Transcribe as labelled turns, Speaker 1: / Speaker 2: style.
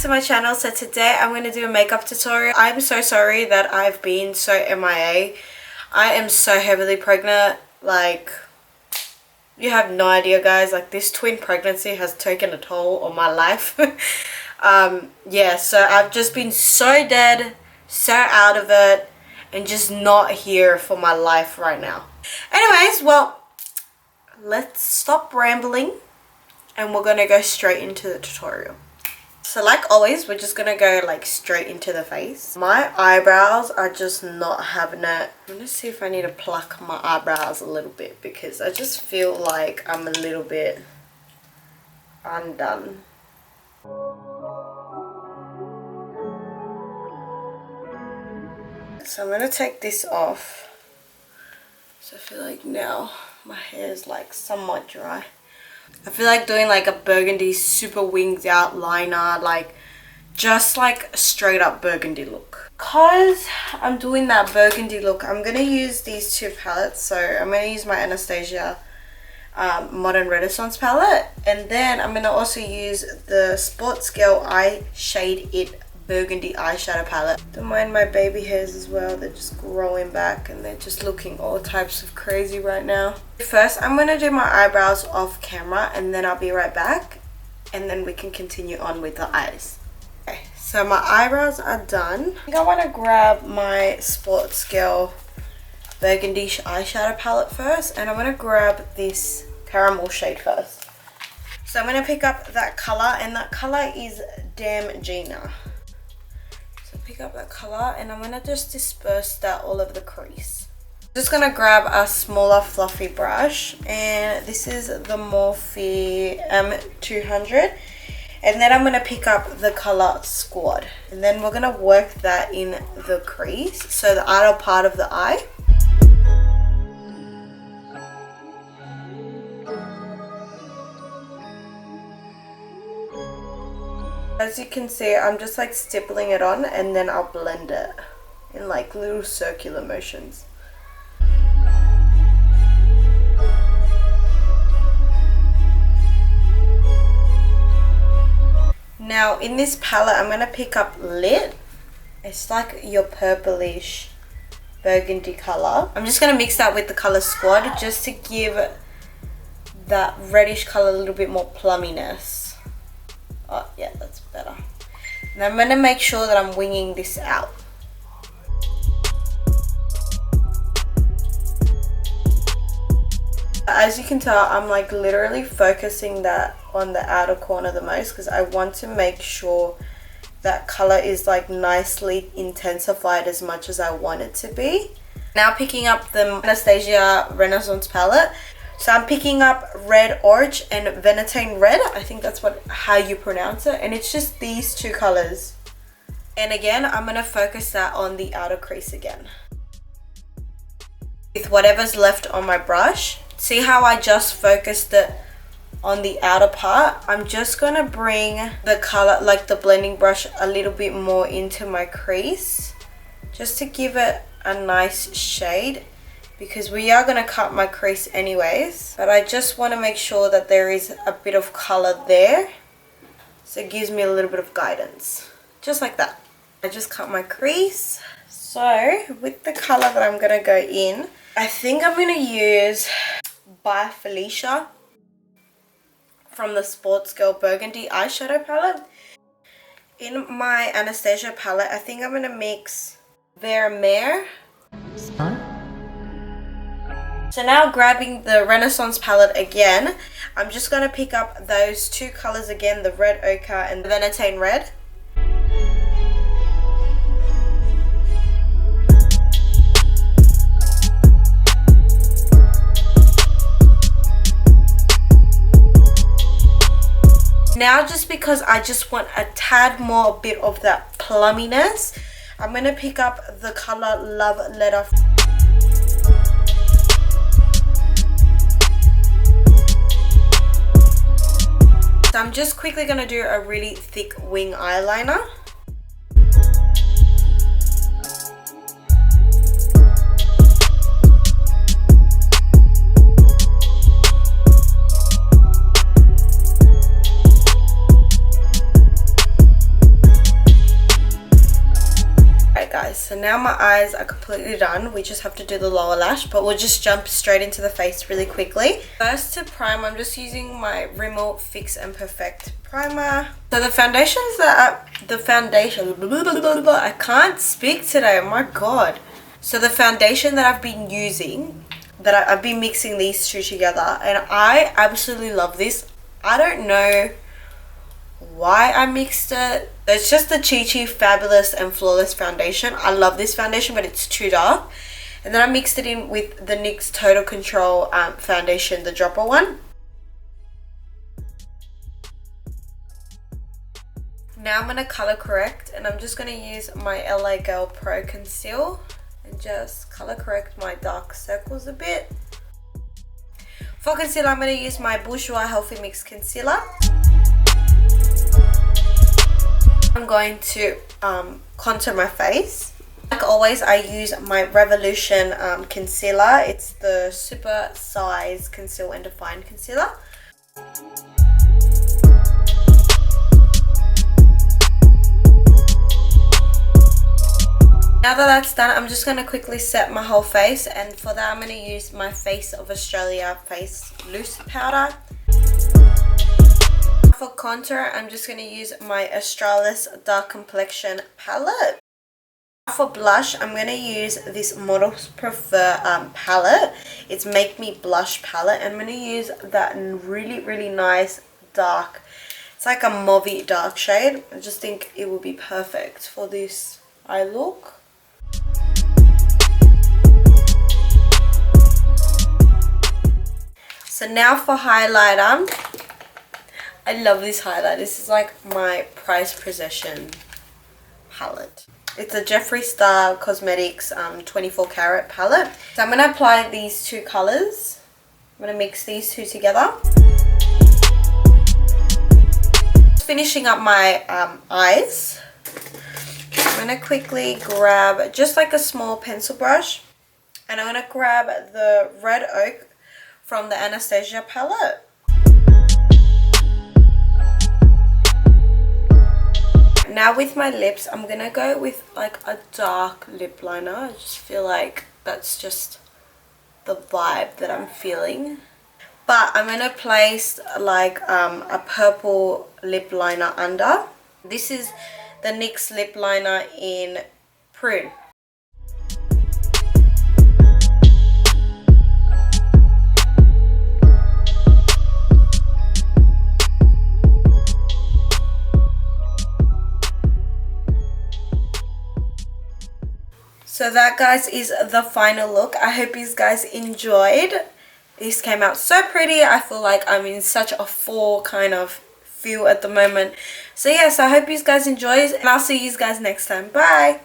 Speaker 1: to my channel. So today I'm going to do a makeup tutorial. I'm so sorry that I've been so MIA. I am so heavily pregnant. Like, you have no idea, guys. Like, this twin pregnancy has taken a toll on my life. Yeah, so I've just been so dead, so out of it, and just not here for my life right now. Anyways, well, let's stop rambling and we're gonna go straight into the tutorial. So like always, we're just gonna go like straight into the face. My eyebrows are just not having it. I'm gonna see if I need to pluck my eyebrows a little bit because I just feel like I'm a little bit undone. So I'm gonna take this off. So I feel like now my hair is like somewhat dry. I feel like doing like a burgundy super winged out liner, like just like a straight up burgundy look. Cause I'm doing that burgundy look, I'm gonna use these two palettes. So I'm gonna use my Anastasia Modern Renaissance palette, and then I'm gonna also use the Sports Girl Eye Shade It burgundy eyeshadow palette. Don't mind my baby hairs as well, they're just growing back and they're just looking all types of crazy right now. First I'm going to do my eyebrows off camera and then I'll be right back and then we can continue on with the eyes. Okay, so my eyebrows are done. I think I want to grab my Sports Girl burgundy eyeshadow palette first, and I'm going to grab this caramel shade first. So I'm going to pick up that color, and that color is Damn Gina. Pick up that color and I'm gonna just disperse that all over the crease. Just gonna grab a smaller fluffy brush, and this is the Morphe M200, and then I'm gonna pick up the color Squad, and then we're gonna work that in the crease, so the outer part of the eye. As you can see, I'm just like stippling it on and then I'll blend it in like little circular motions. Now in this palette, I'm going to pick up Lit. It's like your purplish burgundy color. I'm just going to mix that with the color Squad just to give that reddish color a little bit more plumminess. Oh yeah, that's better. And I'm going to make sure that I'm winging this out. As you can tell, I'm like literally focusing that on the outer corner the most because I want to make sure that color is like nicely intensified as much as I want it to be. Now picking up the Anastasia Renaissance palette. So I'm picking up Red Orange and Venetane Red. I think that's how you pronounce it. And it's just these two colors. And again, I'm going to focus that on the outer crease again. With whatever's left on my brush. See how I just focused it on the outer part? I'm just going to bring the color, like the blending brush, a little bit more into my crease. Just to give it a nice shade. Because we are going to cut my crease anyways, but I just want to make sure that there is a bit of color there, so it gives me a little bit of guidance, just like that. I just cut my crease. So with the color that I'm going to go in, I think I'm going to use By Felicia from the Sports Girl Burgundy eyeshadow palette. In my Anastasia palette, I think I'm going to mix Vermeer. So now grabbing the Renaissance palette again, I'm just going to pick up those two colors again, the Red Ochre and the Venetane Red. Now just because I just want a tad more bit of that plumminess, I'm going to pick up the color Love Letter. So I'm just quickly going to do a really thick wing eyeliner. guys, so now my eyes are completely done. We just have to do the lower lash, but we'll just jump straight into the face really quickly. First, to prime, I'm just using my Rimmel Fix and Perfect primer. So the foundations that I can't speak today, oh my god. So the foundation that I've been using, I've been mixing these two together, and I absolutely love this. I don't know why I mixed it. It's just the Chi Chi Fabulous and Flawless foundation. I love this foundation, but it's too dark. And then I mixed it in with the NYX Total Control foundation, the dropper one. Now I'm going to color correct, and I'm just going to use my LA Girl Pro Conceal and just color correct my dark circles a bit. For concealer, I'm going to use my Bourjois Healthy Mix Concealer. I'm going to contour my face. Like always, I use my Revolution concealer. It's the Super Size Conceal and Define Concealer. Now that that's done, I'm just going to quickly set my whole face, and for that I'm going to use my Face of Australia Face Loose Powder. For contour, I'm just going to use my Australis Dark Complexion palette. For blush, I'm going to use this Models Prefer palette. It's Make Me Blush palette. I'm going to use that really nice dark, it's like a mauvey dark shade. I just think it will be perfect for this eye look. So now for highlighter. I love this highlighter. This is like my prized possession palette. It's a Jeffree Star Cosmetics 24 karat palette. So I'm going to apply these two colors. I'm going to mix these two together. Finishing up my eyes. I'm going to quickly grab just like a small pencil brush, and I'm going to grab the Red Oak from the Anastasia palette. Now with my lips, I'm going to go with like a dark lip liner. I just feel like that's just the vibe that I'm feeling. But I'm going to place like a purple lip liner under. This is the NYX lip liner in Prune. So that, guys, is the final look. I hope you guys enjoyed. This came out so pretty. I feel like I'm in such a fall kind of feel at the moment. So yes, I hope you guys enjoyed, and I'll see you guys next time. Bye.